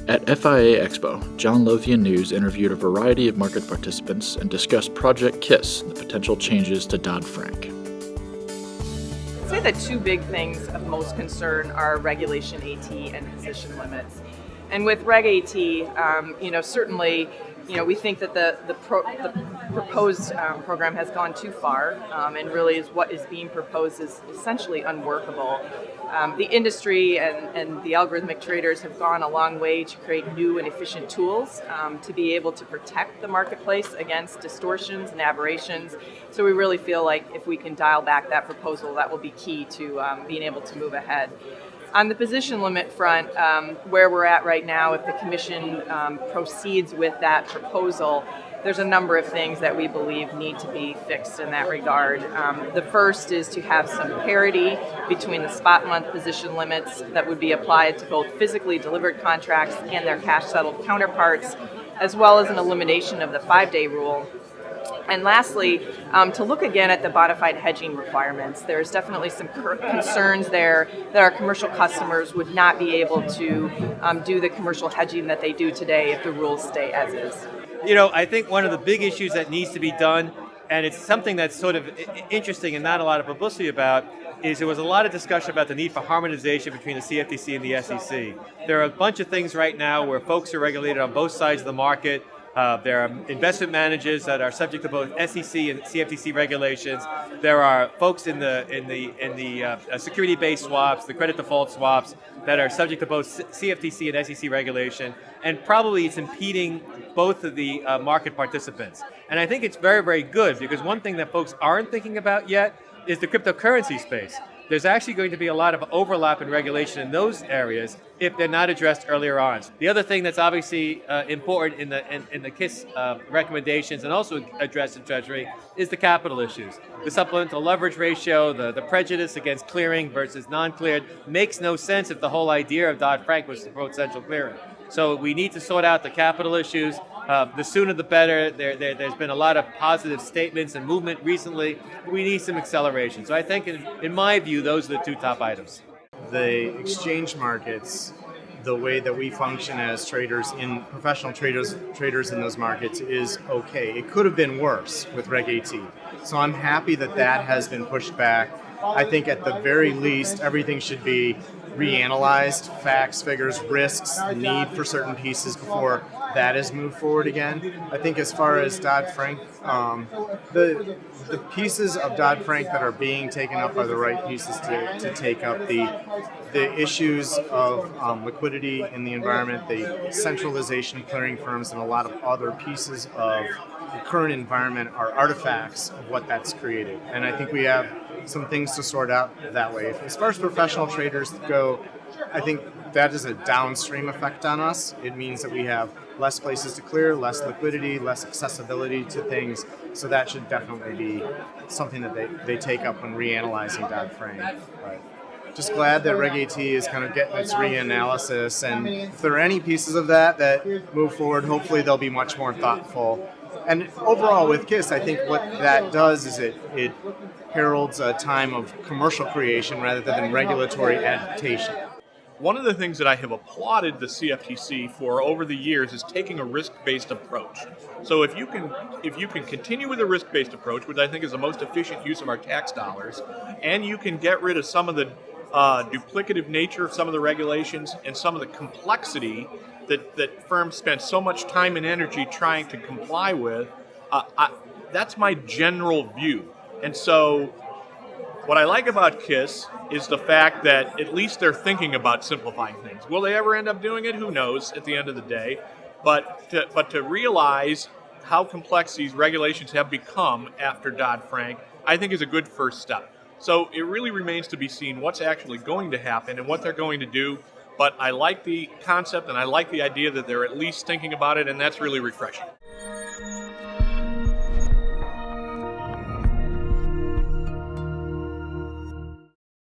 At FIA Expo, John Lothian News interviewed a variety of market participants and discussed Project KISS, the potential changes to Dodd-Frank. I'd say the two big things of most concern are Regulation AT and position limits. And with Reg AT, certainly, we think that the proposed program has gone too far, and really is what is being proposed is essentially unworkable. The industry and the algorithmic traders have gone a long way to create new and efficient tools to be able to protect the marketplace against distortions and aberrations. So we really feel like if we can dial back that proposal, that will be key to being able to move ahead. On the position limit front, where we're at right now, if the Commission proceeds with that proposal, there's a number of things that we believe need to be fixed in that regard. The first is to have some parity between the spot month position limits that would be applied to both physically delivered contracts and their cash-settled counterparts, as well as an elimination of the 5-day rule. And lastly, to look again at the bona fide hedging requirements. There's definitely some concerns there that our commercial customers would not be able to do the commercial hedging that they do today if the rules stay as is. I think one of the big issues that needs to be done, and it's something that's sort of interesting and not a lot of publicity about, is there was a lot of discussion about the need for harmonization between the CFTC and the SEC. There are a bunch of things right now where folks are regulated on both sides of the market. There are investment managers that are subject to both SEC and CFTC regulations. There are folks in the security-based swaps, the credit default swaps, that are subject to both CFTC and SEC regulation, and probably it's impeding both of the market participants. And I think it's very, very good, because one thing that folks aren't thinking about yet is the cryptocurrency space. There's actually going to be a lot of overlap in regulation in those areas if they're not addressed earlier on. The other thing that's obviously important in the KISS recommendations and also addressed in Treasury is the capital issues. The supplemental leverage ratio, the prejudice against clearing versus non-cleared makes no sense if the whole idea of Dodd-Frank was to promote central clearing. So we need to sort out the capital issues. The sooner the better. There's been a lot of positive statements and movement recently. We need some acceleration. So I think, in my view, those are the two top items. The exchange markets, the way that we function as traders, in professional traders in those markets, is okay. It could have been worse with Reg AT. So I'm happy that has been pushed back. I think at the very least, everything should be reanalyzed, facts, figures, risks, the need for certain pieces before that is moved forward again. I think as far as Dodd-Frank, the pieces of Dodd-Frank that are being taken up are the right pieces to take up. The issues of liquidity in the environment, the centralization of clearing firms, and a lot of other pieces of the current environment are artifacts of what that's created. And I think we have some things to sort out that way. As far as professional traders go, I think that is a downstream effect on us. It means that we have less places to clear, less liquidity, less accessibility to things. So that should definitely be something that they take up when reanalyzing Dodd-Frank. But just glad that Reg AT is kind of getting its reanalysis. And if there are any pieces of that move forward, hopefully they'll be much more thoughtful. And overall with KISS, I think what that does is it heralds a time of commercial creation rather than regulatory adaptation. One of the things that I have applauded the CFTC for over the years is taking a risk-based approach. So if you can continue with a risk-based approach, which I think is the most efficient use of our tax dollars, and you can get rid of some of the duplicative nature of some of the regulations and some of the complexity that firms spend so much time and energy trying to comply with, that's my general view. And so what I like about KISS is the fact that at least they're thinking about simplifying things. Will they ever end up doing it? Who knows at the end of the day. But to realize how complex these regulations have become after Dodd-Frank, I think is a good first step. So it really remains to be seen what's actually going to happen and what they're going to do. But I like the concept and I like the idea that they're at least thinking about it, and that's really refreshing.